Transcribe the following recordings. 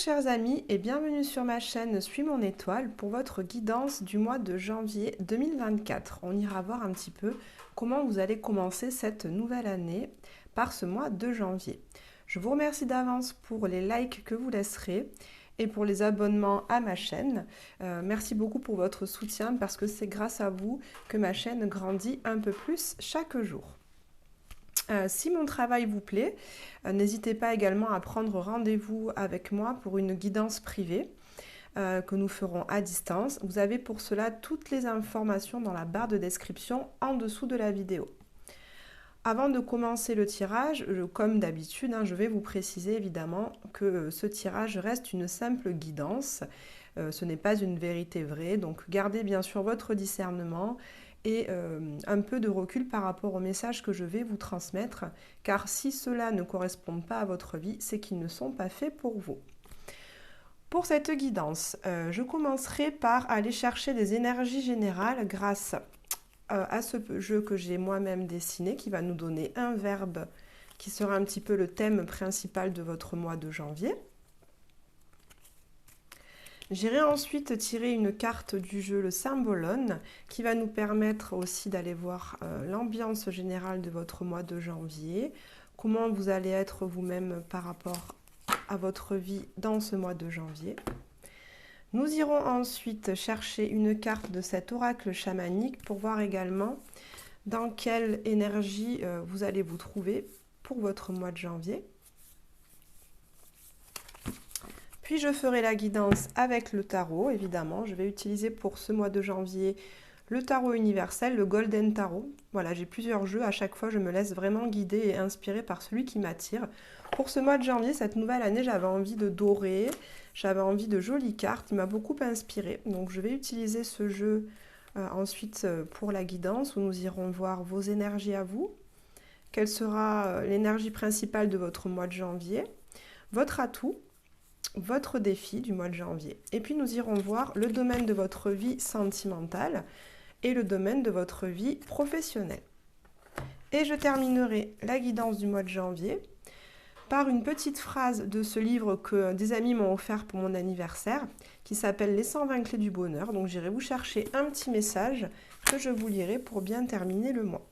chers amis et bienvenue sur ma chaîne Suis mon étoile pour votre guidance du mois de janvier 2024. On ira voir un petit peu comment vous allez commencer cette nouvelle année par ce mois de janvier. Je vous remercie d'avance pour les likes que vous laisserez et pour les abonnements à ma chaîne. Merci beaucoup pour votre soutien parce que c'est grâce à vous que ma chaîne grandit un peu plus chaque jour. Si mon travail vous plaît, n'hésitez pas également à prendre rendez-vous avec moi pour une guidance privée que nous ferons à distance. Vous avez pour cela toutes les informations dans la barre de description en dessous de la vidéo. Avant de commencer le tirage, comme d'habitude, je vais vous préciser évidemment que ce tirage reste une simple guidance. Ce n'est pas une vérité vraie, donc gardez bien sûr votre discernement et un peu de recul par rapport au message que je vais vous transmettre, car si cela ne correspond pas à votre vie, c'est qu'ils ne sont pas faits pour vous. Pour cette guidance, je commencerai par aller chercher des énergies générales grâce à ce jeu que j'ai moi-même dessiné, qui va nous donner un verbe qui sera un petit peu le thème principal de votre mois de janvier. J'irai ensuite tirer une carte du jeu, le Symbolone, qui va nous permettre aussi d'aller voir l'ambiance générale de votre mois de janvier, comment vous allez être vous-même par rapport à votre vie dans ce mois de janvier. Nous irons ensuite chercher une carte de cet oracle chamanique pour voir également dans quelle énergie vous allez vous trouver pour votre mois de janvier. Puis je ferai la guidance avec le tarot, évidemment. Je vais utiliser pour ce mois de janvier le tarot universel, le Golden Tarot. Voilà, j'ai plusieurs jeux. À chaque fois, je me laisse vraiment guider et inspirer par celui qui m'attire. Pour ce mois de janvier, cette nouvelle année, j'avais envie de doré, j'avais envie de jolies cartes. Il m'a beaucoup inspiré. Donc, je vais utiliser ce jeu ensuite pour la guidance où nous irons voir vos énergies à vous. Quelle sera l'énergie principale de votre mois de janvier, votre atout, votre défi du mois de janvier. Et puis nous irons voir le domaine de votre vie sentimentale et le domaine de votre vie professionnelle. Et je terminerai la guidance du mois de janvier par une petite phrase de ce livre que des amis m'ont offert pour mon anniversaire, qui s'appelle Les 120 clés du bonheur. Donc j'irai vous chercher un petit message que je vous lirai pour bien terminer le mois.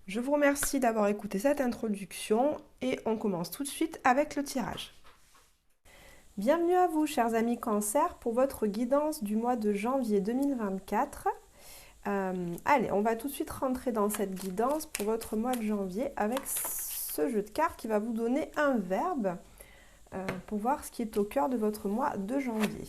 Je vous remercie d'avoir écouté cette introduction et on commence tout de suite avec le tirage. Bienvenue à vous, chers amis Cancer, pour votre guidance du mois de janvier 2024. Allez, on va tout de suite rentrer dans cette guidance pour votre mois de janvier avec ce jeu de cartes qui va vous donner un verbe pour voir ce qui est au cœur de votre mois de janvier.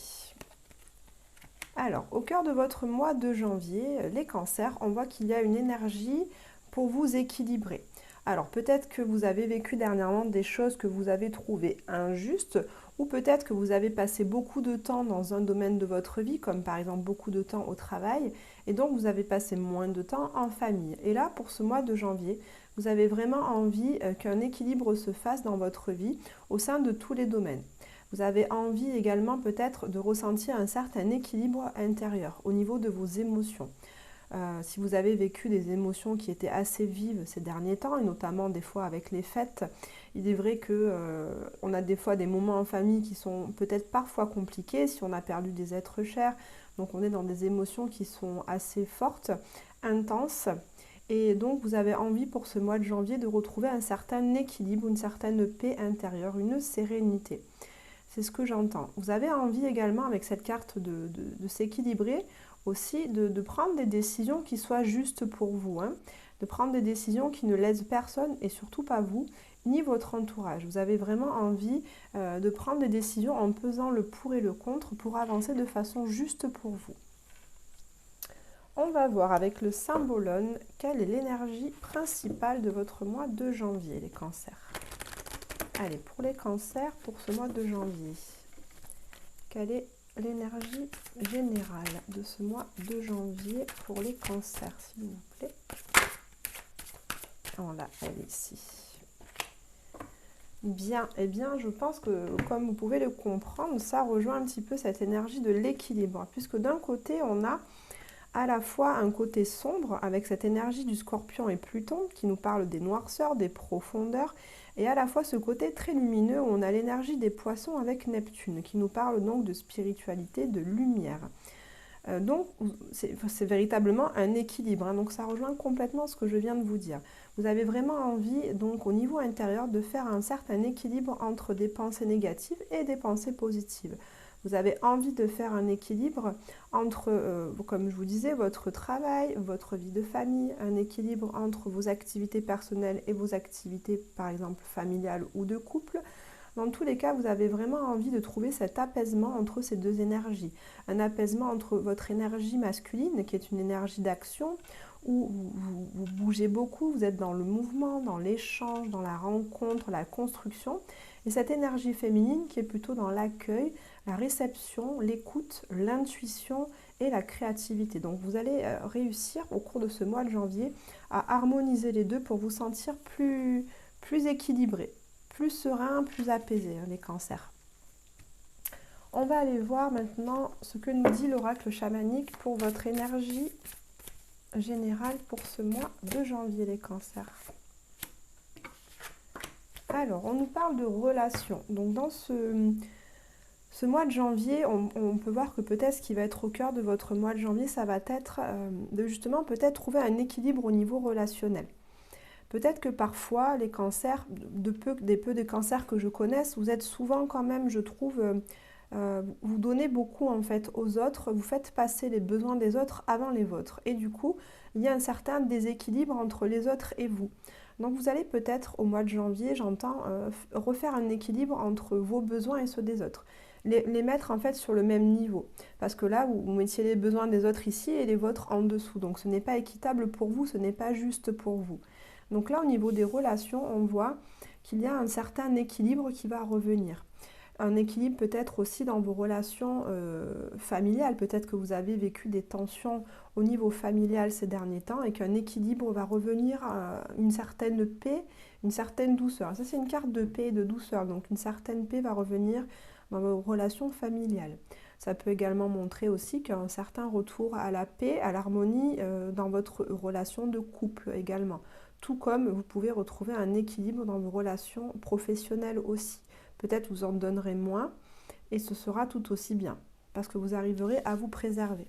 Alors, au cœur de votre mois de janvier, les cancers, on voit qu'il y a une énergie pour vous équilibrer. Alors, peut-être que vous avez vécu dernièrement des choses que vous avez trouvées injustes ou peut-être que vous avez passé beaucoup de temps dans un domaine de votre vie, comme par exemple beaucoup de temps au travail, et donc vous avez passé moins de temps en famille. Et là, pour ce mois de janvier, vous avez vraiment envie qu'un équilibre se fasse dans votre vie au sein de tous les domaines. Vous avez envie également peut-être de ressentir un certain équilibre intérieur au niveau de vos émotions. Si vous avez vécu des émotions qui étaient assez vives ces derniers temps, et notamment des fois avec les fêtes, il est vrai qu'on a des fois des moments en famille qui sont peut-être parfois compliqués si on a perdu des êtres chers. Donc on est dans des émotions qui sont assez fortes, intenses. Et donc vous avez envie pour ce mois de janvier de retrouver un certain équilibre, une certaine paix intérieure, une sérénité. C'est ce que j'entends. Vous avez envie également avec cette carte de s'équilibrer, aussi de prendre des décisions qui soient justes pour vous, de prendre des décisions qui ne lèsent personne et surtout pas vous, ni votre entourage. Vous avez vraiment envie de prendre des décisions en pesant le pour et le contre pour avancer de façon juste pour vous. On va voir avec le Symbolone quelle est l'énergie principale de votre mois de janvier, les cancers. Allez, pour les cancers, pour ce mois de janvier, quelle est l'énergie générale de ce mois de janvier pour les cancers, s'il vous plaît. Voilà, elle est ici. Bien, eh bien, je pense que, comme vous pouvez le comprendre, ça rejoint un petit peu cette énergie de l'équilibre, puisque d'un côté, on a à la fois un côté sombre avec cette énergie du Scorpion et Pluton qui nous parle des noirceurs, des profondeurs, et à la fois ce côté très lumineux où on a l'énergie des Poissons avec Neptune qui nous parle donc de spiritualité, de lumière. Donc c'est véritablement un équilibre, hein, donc ça rejoint complètement ce que je viens de vous dire. Vous avez vraiment envie donc au niveau intérieur de faire un certain équilibre entre des pensées négatives et des pensées positives. Vous avez envie de faire un équilibre entre, comme je vous disais, votre travail, votre vie de famille, un équilibre entre vos activités personnelles et vos activités, par exemple, familiales ou de couple. Dans tous les cas, vous avez vraiment envie de trouver cet apaisement entre ces deux énergies. Un apaisement entre votre énergie masculine, qui est une énergie d'action, où vous bougez beaucoup, vous êtes dans le mouvement, dans l'échange, dans la rencontre, la construction, et cette énergie féminine qui est plutôt dans l'accueil, la réception, l'écoute, l'intuition et la créativité. Donc vous allez réussir au cours de ce mois de janvier à harmoniser les deux pour vous sentir plus équilibré, plus serein, plus apaisé, hein, les cancers. On va aller voir maintenant ce que nous dit l'oracle chamanique pour votre énergie générale pour ce mois de janvier, les cancers. Alors, on nous parle de relations. Donc, dans ce mois de janvier, on peut voir que peut-être ce qui va être au cœur de votre mois de janvier, ça va être de justement peut-être trouver un équilibre au niveau relationnel. Peut-être que parfois, les cancers, des peu de cancers que je connaisse, vous êtes souvent quand même, je trouve, vous donnez beaucoup en fait aux autres, vous faites passer les besoins des autres avant les vôtres. Et du coup, il y a un certain déséquilibre entre les autres et vous. Donc vous allez peut-être au mois de janvier, j'entends, refaire un équilibre entre vos besoins et ceux des autres. Les mettre en fait sur le même niveau. Parce que là, vous mettiez les besoins des autres ici et les vôtres en dessous. Donc ce n'est pas équitable pour vous, ce n'est pas juste pour vous. Donc là, au niveau des relations, on voit qu'il y a un certain équilibre qui va revenir. Un équilibre peut-être aussi dans vos relations familiales. Peut-être que vous avez vécu des tensions au niveau familial ces derniers temps et qu'un équilibre va revenir à une certaine paix, une certaine douceur. Ça, c'est une carte de paix et de douceur. Donc, une certaine paix va revenir dans vos relations familiales. Ça peut également montrer aussi qu'un certain retour à la paix, à l'harmonie dans votre relation de couple également. Tout comme vous pouvez retrouver un équilibre dans vos relations professionnelles aussi. Peut-être vous en donnerez moins et ce sera tout aussi bien parce que vous arriverez à vous préserver.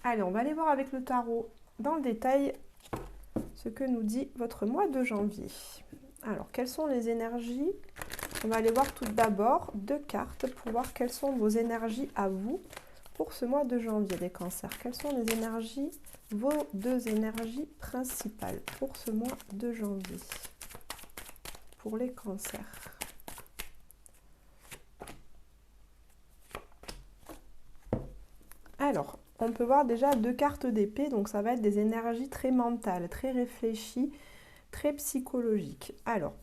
Allez, on va aller voir avec le tarot dans le détail ce que nous dit votre mois de janvier. Alors, quelles sont les énergies? On va aller voir tout d'abord 2 cartes pour voir quelles sont vos énergies à vous pour ce mois de janvier, les cancers. Quelles sont les énergies, vos 2 énergies principales pour ce mois de janvier pour les cancers? Alors, on peut voir déjà 2 cartes d'épée, donc ça va être des énergies très mentales, très réfléchies, très psychologiques. Alors,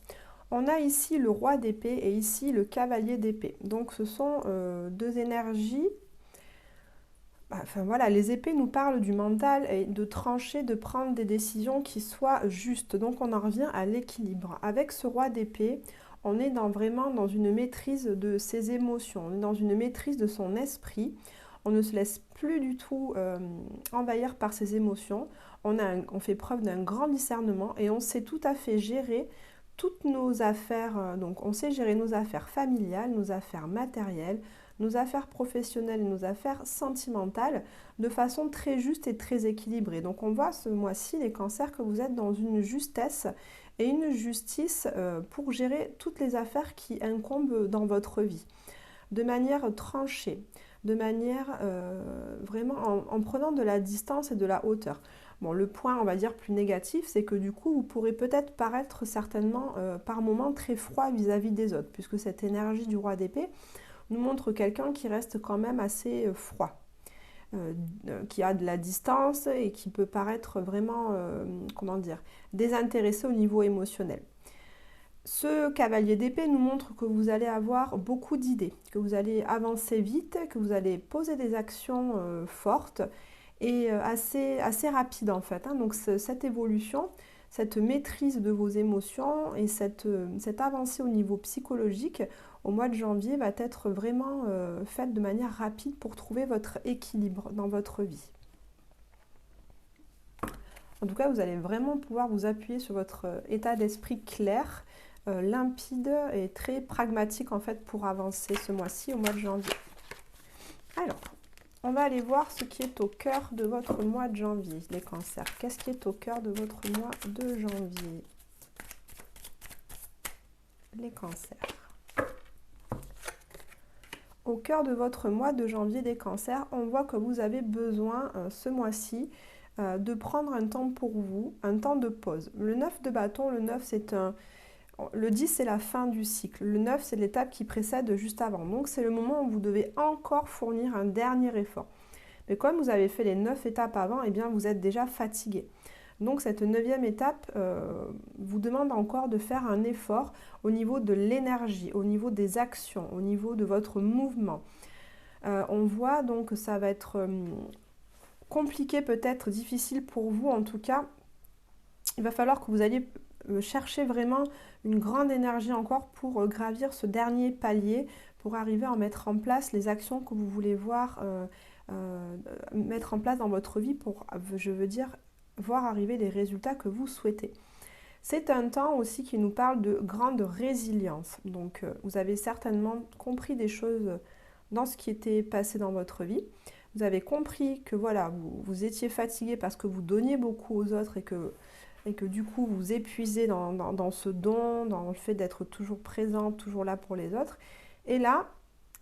on a ici le roi d'épée et ici le cavalier d'épée. Donc ce sont 2 énergies. Enfin voilà, les épées nous parlent du mental et de trancher, de prendre des décisions qui soient justes. Donc on en revient à l'équilibre. Avec ce roi d'épée, on est vraiment dans une maîtrise de ses émotions, on est dans une maîtrise de son esprit. On ne se laisse plus du tout envahir par ses émotions. On fait preuve d'un grand discernement et on sait tout à fait gérer toutes nos affaires. Donc on sait gérer nos affaires familiales, nos affaires matérielles, nos affaires professionnelles et nos affaires sentimentales de façon très juste et très équilibrée. Donc on voit ce mois-ci, les cancers, que vous êtes dans une justesse et une justice pour gérer toutes les affaires qui incombent dans votre vie, de manière tranchée, de manière vraiment en prenant de la distance et de la hauteur. Bon, le point, on va dire, plus négatif, c'est que du coup, vous pourrez peut-être paraître certainement par moments très froid vis-à-vis des autres, puisque cette énergie du roi d'épée nous montre quelqu'un qui reste quand même assez froid, qui a de la distance et qui peut paraître vraiment, comment dire, désintéressé au niveau émotionnel. Ce cavalier d'épée nous montre que vous allez avoir beaucoup d'idées, que vous allez avancer vite, que vous allez poser des actions fortes et assez rapides en fait. Donc cette évolution, cette maîtrise de vos émotions et cette avancée au niveau psychologique, au mois de janvier va être vraiment faite de manière rapide pour trouver votre équilibre dans votre vie. En tout cas, vous allez vraiment pouvoir vous appuyer sur votre état d'esprit clair, limpide et très pragmatique en fait pour avancer ce mois-ci au mois de janvier. Alors, on va aller voir ce qui est au cœur de votre mois de janvier, les cancers. Qu'est-ce qui est au cœur de votre mois de janvier? Les cancers. Au cœur de votre mois de janvier des cancers, on voit que vous avez besoin ce mois-ci de prendre un temps pour vous, un temps de pause. Le 9 de bâton, le 9 c'est un... Le 10 c'est la fin du cycle, le 9 c'est l'étape qui précède juste avant. Donc c'est le moment où vous devez encore fournir un dernier effort. Mais comme vous avez fait les 9 étapes avant, eh bien vous êtes déjà fatigué. Donc cette 9e étape vous demande encore de faire un effort au niveau de l'énergie, au niveau des actions, au niveau de votre mouvement. On voit donc que ça va être compliqué, peut-être difficile pour vous en tout cas. Il va falloir que vous alliez chercher vraiment une grande énergie encore pour gravir ce dernier palier, pour arriver à mettre en place les actions que vous voulez voir mettre en place dans votre vie pour, je veux dire, voir arriver les résultats que vous souhaitez. C'est un temps aussi qui nous parle de grande résilience. Donc, vous avez certainement compris des choses dans ce qui était passé dans votre vie. Vous avez compris que voilà, vous étiez fatigué parce que vous donniez beaucoup aux autres et que du coup vous épuisez dans ce don, dans le fait d'être toujours présent, toujours là pour les autres. Et là,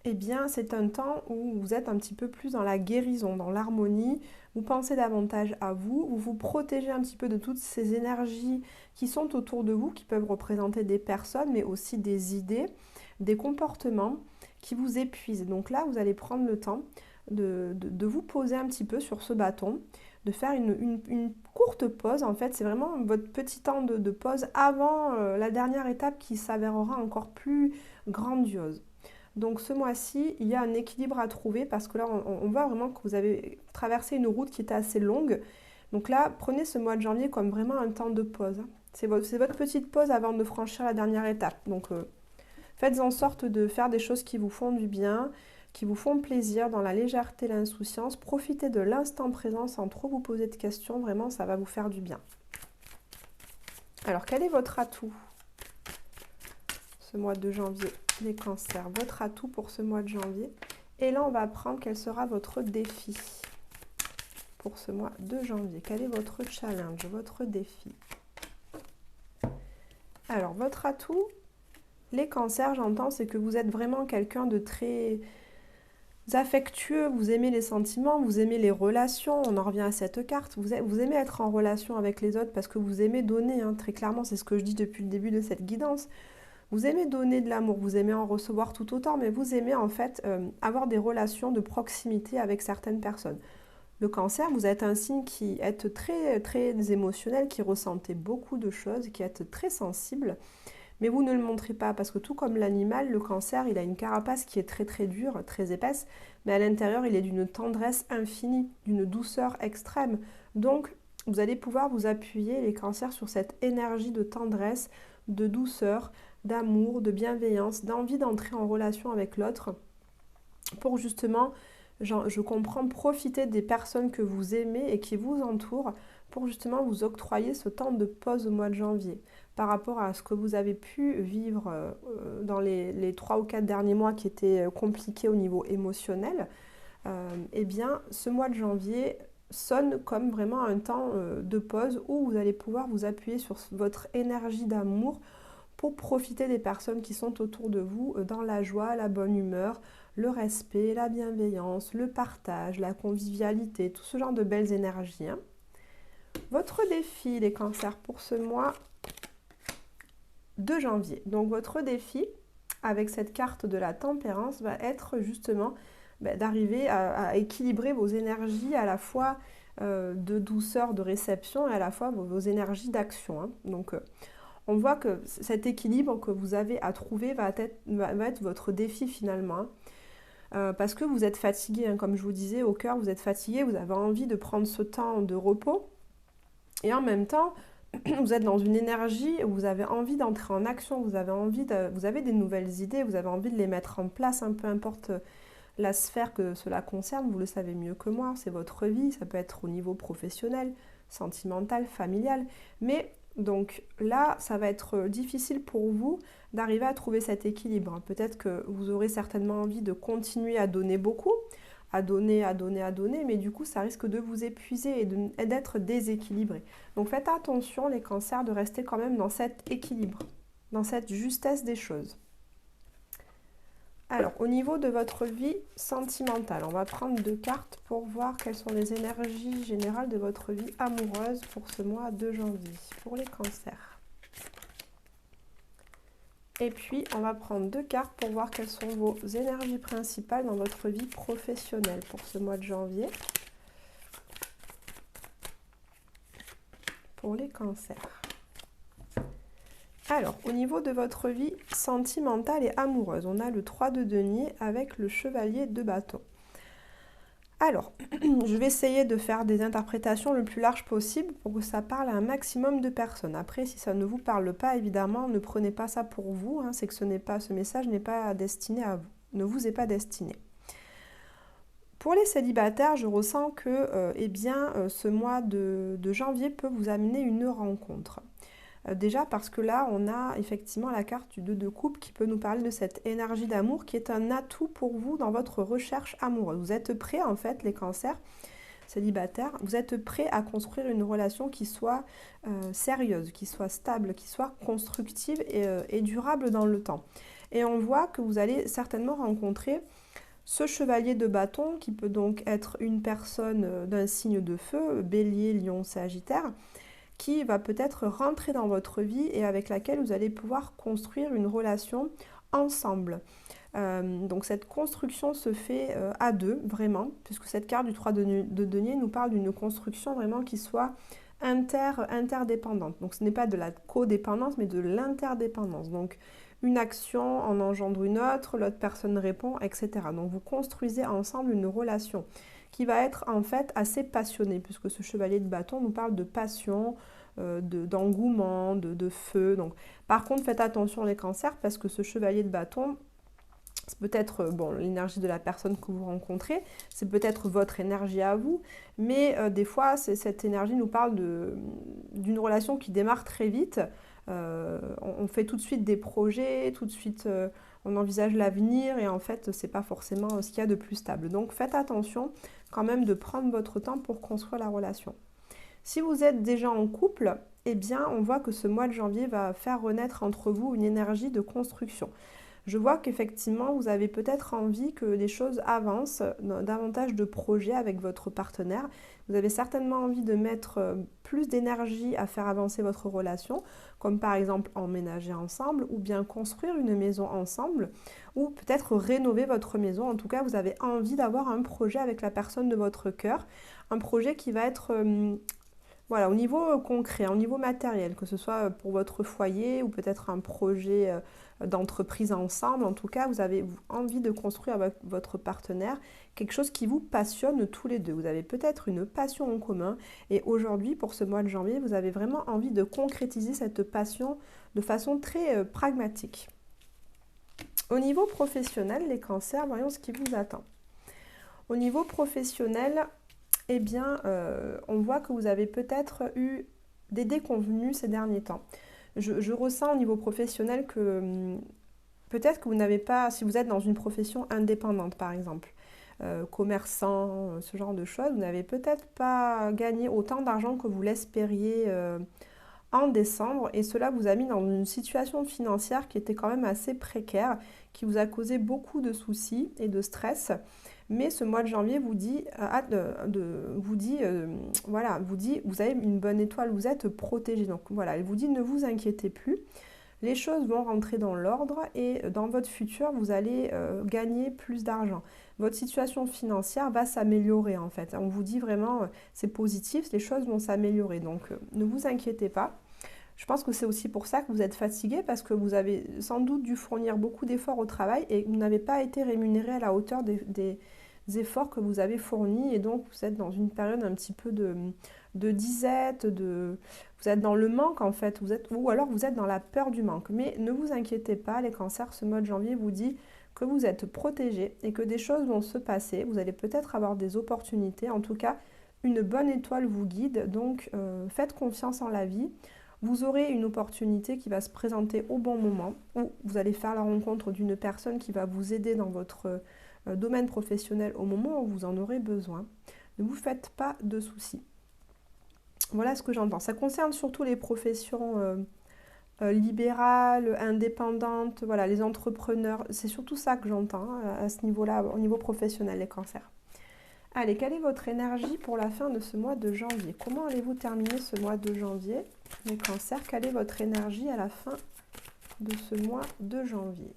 eh bien, c'est un temps où vous êtes un petit peu plus dans la guérison, dans l'harmonie, vous pensez davantage à vous, vous vous protégez un petit peu de toutes ces énergies qui sont autour de vous, qui peuvent représenter des personnes, mais aussi des idées, des comportements qui vous épuisent. Donc là, vous allez prendre le temps de vous poser un petit peu sur ce bâton, de faire une courte pause. En fait, c'est vraiment votre petit temps de pause avant la dernière étape qui s'avérera encore plus grandiose. Donc ce mois-ci, il y a un équilibre à trouver parce que là, on voit vraiment que vous avez traversé une route qui était assez longue. Donc là, prenez ce mois de janvier comme vraiment un temps de pause. C'est votre petite pause avant de franchir la dernière étape. Donc faites en sorte de faire des choses qui vous font du bien, qui vous font plaisir, dans la légèreté, l'insouciance. Profitez de l'instant présent sans trop vous poser de questions. Vraiment, ça va vous faire du bien. Alors, quel est votre atout ce mois de janvier? Les cancers, votre atout pour ce mois de janvier. Et là, on va apprendre quel sera votre défi pour ce mois de janvier. Quel est votre challenge, votre défi? Alors, votre atout, les cancers, j'entends, c'est que vous êtes vraiment quelqu'un de très affectueux, vous aimez les sentiments, vous aimez les relations, on en revient à cette carte, vous aimez être en relation avec les autres parce que vous aimez donner, hein, très clairement, c'est ce que je dis depuis le début de cette guidance. Vous aimez donner de l'amour, vous aimez en recevoir tout autant, mais vous aimez en fait avoir des relations de proximité avec certaines personnes. Le cancer, vous êtes un signe qui est très, très émotionnel, qui ressentez beaucoup de choses, qui êtes très sensible, mais vous ne le montrez pas parce que tout comme l'animal, le cancer, il a une carapace qui est très très dure, très épaisse, mais à l'intérieur, il est d'une tendresse infinie, d'une douceur extrême. Donc, vous allez pouvoir vous appuyer, les cancers, sur cette énergie de tendresse, de douceur, d'amour, de bienveillance, d'envie d'entrer en relation avec l'autre pour justement, je comprends, profiter des personnes que vous aimez et qui vous entourent pour justement vous octroyer ce temps de pause au mois de janvier par rapport à ce que vous avez pu vivre dans les 3 ou 4 derniers mois qui étaient compliqués au niveau émotionnel. Eh bien, ce mois de janvier sonne comme vraiment un temps de pause où vous allez pouvoir vous appuyer sur votre énergie d'amour pour profiter des personnes qui sont autour de vous dans la joie, la bonne humeur, le respect, la bienveillance, le partage, la convivialité, tout ce genre de belles énergies. Hein. Votre défi, les cancers, pour ce mois de janvier. Donc votre défi, avec cette carte de la tempérance, va être justement d'arriver à équilibrer vos énergies à la fois de douceur, de réception et à la fois vos énergies d'action. Hein. Donc on voit que cet équilibre que vous avez à trouver va être votre défi finalement. Parce que vous êtes fatigué, hein, comme je vous disais, au cœur, vous êtes fatigué, vous avez envie de prendre ce temps de repos. Et en même temps, vous êtes dans une énergie où vous avez envie d'entrer en action, vous avez des nouvelles idées, vous avez envie de les mettre en place, hein, peu importe la sphère que cela concerne, vous le savez mieux que moi, c'est votre vie, ça peut être au niveau professionnel, sentimental, familial, mais donc là, ça va être difficile pour vous d'arriver à trouver cet équilibre. Peut-être que vous aurez certainement envie de continuer à donner beaucoup, à donner, à donner, à donner, mais du coup, ça risque de vous épuiser et d'être déséquilibré. Donc faites attention, les cancers, de rester quand même dans cet équilibre, dans cette justesse des choses. Alors, au niveau de votre vie sentimentale, on va prendre 2 cartes pour voir quelles sont les énergies générales de votre vie amoureuse pour ce mois de janvier, pour les cancers. Et puis, on va prendre 2 cartes pour voir quelles sont vos énergies principales dans votre vie professionnelle pour ce mois de janvier, pour les cancers. Alors, au niveau de votre vie sentimentale et amoureuse, on a le 3 de denier avec le chevalier de bâton. Alors, je vais essayer de faire des interprétations le plus large possible pour que ça parle à un maximum de personnes. Après, si ça ne vous parle pas, évidemment, ne prenez pas ça pour vous, hein, c'est que ce message n'est pas destiné à vous, ne vous est pas destiné. Pour les célibataires, je ressens que ce mois de janvier peut vous amener une rencontre. Déjà parce que là, on a effectivement la carte du 2 de coupe qui peut nous parler de cette énergie d'amour qui est un atout pour vous dans votre recherche amoureuse. Vous êtes prêts, en fait, les cancers célibataires, vous êtes prêts à construire une relation qui soit sérieuse, qui soit stable, qui soit constructive et durable dans le temps. Et on voit que vous allez certainement rencontrer ce chevalier de bâton qui peut donc être une personne d'un signe de feu, bélier, lion, sagittaire, qui va peut-être rentrer dans votre vie et avec laquelle vous allez pouvoir construire une relation ensemble. Donc cette construction se fait à deux, vraiment, puisque cette carte du 3 de denier nous parle d'une construction vraiment qui soit interdépendante. Donc ce n'est pas de la codépendance, mais de l'interdépendance. Donc une action en engendre une autre, l'autre personne répond, etc. Donc vous construisez ensemble une relation qui va être en fait assez passionné, puisque ce chevalier de bâton nous parle de passion, d'engouement, de feu. Donc, par contre, faites attention les cancers, parce que ce chevalier de bâton, c'est peut-être l'énergie de la personne que vous rencontrez, c'est peut-être votre énergie à vous, mais des fois, cette énergie nous parle d'une relation qui démarre très vite. On fait tout de suite des projets, tout de suite on envisage l'avenir et en fait c'est pas forcément ce qu'il y a de plus stable. Donc faites attention quand même de prendre votre temps pour construire la relation. Si vous êtes déjà en couple, eh bien on voit que ce mois de janvier va faire renaître entre vous une énergie de construction. Je vois qu'effectivement, vous avez peut-être envie que les choses avancent, davantage de projets avec votre partenaire. Vous avez certainement envie de mettre plus d'énergie à faire avancer votre relation, comme par exemple emménager ensemble, ou bien construire une maison ensemble, ou peut-être rénover votre maison. En tout cas, vous avez envie d'avoir un projet avec la personne de votre cœur, un projet qui va être au niveau concret, au niveau matériel, que ce soit pour votre foyer ou peut-être un projet d'entreprise ensemble. En tout cas, vous avez envie de construire avec votre partenaire quelque chose qui vous passionne tous les deux. Vous avez peut-être une passion en commun et aujourd'hui, pour ce mois de janvier, vous avez vraiment envie de concrétiser cette passion de façon très pragmatique. Au niveau professionnel, les cancers, voyons ce qui vous attend. Au niveau professionnel, eh bien, on voit que vous avez peut-être eu des déconvenues ces derniers temps. Je ressens au niveau professionnel que peut-être que vous n'avez pas, si vous êtes dans une profession indépendante par exemple, commerçant, ce genre de choses, vous n'avez peut-être pas gagné autant d'argent que vous l'espériez en décembre et cela vous a mis dans une situation financière qui était quand même assez précaire, qui vous a causé beaucoup de soucis et de stress. Mais ce mois de janvier vous dit, vous avez une bonne étoile, vous êtes protégé. Donc voilà, elle vous dit ne vous inquiétez plus, les choses vont rentrer dans l'ordre et dans votre futur, vous allez gagner plus d'argent. Votre situation financière va s'améliorer en fait. On vous dit vraiment, c'est positif, les choses vont s'améliorer. Donc ne vous inquiétez pas. Je pense que c'est aussi pour ça que vous êtes fatigué parce que vous avez sans doute dû fournir beaucoup d'efforts au travail et vous n'avez pas été rémunéré à la hauteur efforts que vous avez fournis et donc vous êtes dans une période un petit peu de disette, vous êtes dans le manque en fait, ou alors vous êtes dans la peur du manque. Mais ne vous inquiétez pas, les cancers, ce mois de janvier vous dit que vous êtes protégés et que des choses vont se passer. Vous allez peut-être avoir des opportunités, en tout cas une bonne étoile vous guide, donc faites confiance en la vie. Vous aurez une opportunité qui va se présenter au bon moment, ou vous allez faire la rencontre d'une personne qui va vous aider dans votre domaine professionnel au moment où vous en aurez besoin. Ne vous faites pas de soucis. Voilà ce que j'entends. Ça concerne surtout les professions libérales, indépendantes, voilà, les entrepreneurs. C'est surtout ça que j'entends à ce niveau-là, au niveau professionnel, les cancers. Allez, quelle est votre énergie pour la fin de ce mois de janvier? Comment allez-vous terminer ce mois de janvier? Les cancers, quelle est votre énergie à la fin de ce mois de janvier?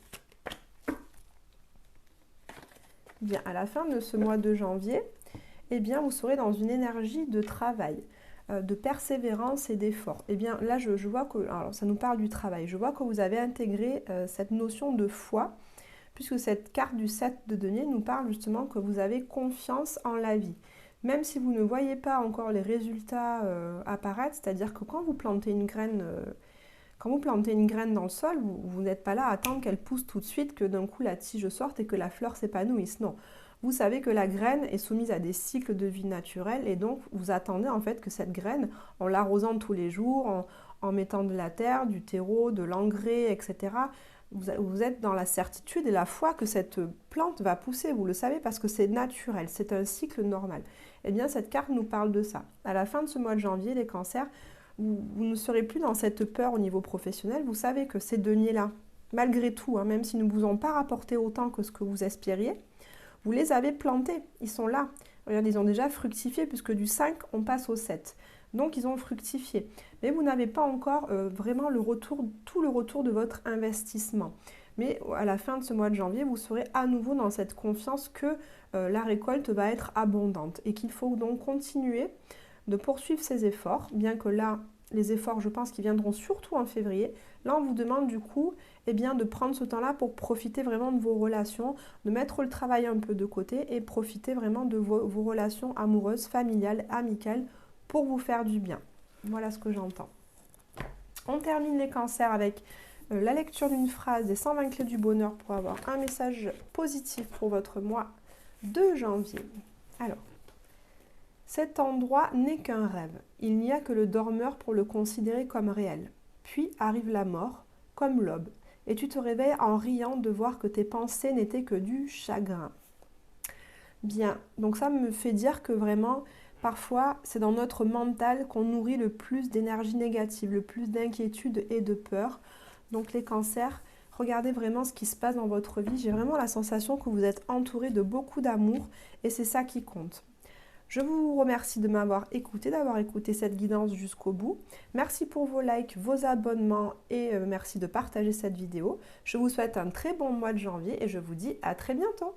Bien, à la fin de ce mois de janvier, eh bien, vous serez dans une énergie de travail, de persévérance et d'effort. Eh bien, là, je vois que, alors ça nous parle du travail, je vois que vous avez intégré cette notion de foi, puisque cette carte du 7 de denier nous parle justement que vous avez confiance en la vie. Même si vous ne voyez pas encore les résultats apparaître, c'est-à-dire que quand vous plantez une graine, dans le sol, vous n'êtes pas là à attendre qu'elle pousse tout de suite, que d'un coup la tige sorte et que la fleur s'épanouisse. Non, vous savez que la graine est soumise à des cycles de vie naturels et donc vous attendez en fait que cette graine, en l'arrosant tous les jours, en mettant de la terre, du terreau, de l'engrais, etc., vous êtes dans la certitude et la foi que cette plante va pousser, vous le savez, parce que c'est naturel, c'est un cycle normal. Eh bien, cette carte nous parle de ça. À la fin de ce mois de janvier, les cancers, vous ne serez plus dans cette peur au niveau professionnel. Vous savez que ces deniers-là, malgré tout, même s'ils ne vous ont pas rapporté autant que ce que vous espériez, vous les avez plantés, ils sont là. Regardez, ils ont déjà fructifié, puisque du 5, on passe au 7. Donc, ils ont fructifié. Mais vous n'avez pas encore vraiment tout le retour de votre investissement. Mais à la fin de ce mois de janvier, vous serez à nouveau dans cette confiance que la récolte va être abondante et qu'il faut donc continuer de poursuivre ces efforts, bien que là, les efforts, je pense, qui viendront surtout en février. Là, on vous demande du coup de prendre ce temps-là pour profiter vraiment de vos relations, de mettre le travail un peu de côté et profiter vraiment de vos relations amoureuses, familiales, amicales, pour vous faire du bien. Voilà ce que j'entends. On termine les cancers avec la lecture d'une phrase des 120 clés du bonheur pour avoir un message positif pour votre mois de janvier. Alors, cet endroit n'est qu'un rêve. Il n'y a que le dormeur pour le considérer comme réel. Puis arrive la mort, comme l'aube, et tu te réveilles en riant de voir que tes pensées n'étaient que du chagrin. Bien, donc ça me fait dire que vraiment, parfois, c'est dans notre mental qu'on nourrit le plus d'énergie négative, le plus d'inquiétude et de peur. Donc les cancers, regardez vraiment ce qui se passe dans votre vie. J'ai vraiment la sensation que vous êtes entouré de beaucoup d'amour et c'est ça qui compte. Je vous remercie de m'avoir écouté, d'avoir écouté cette guidance jusqu'au bout. Merci pour vos likes, vos abonnements et merci de partager cette vidéo. Je vous souhaite un très bon mois de janvier et je vous dis à très bientôt.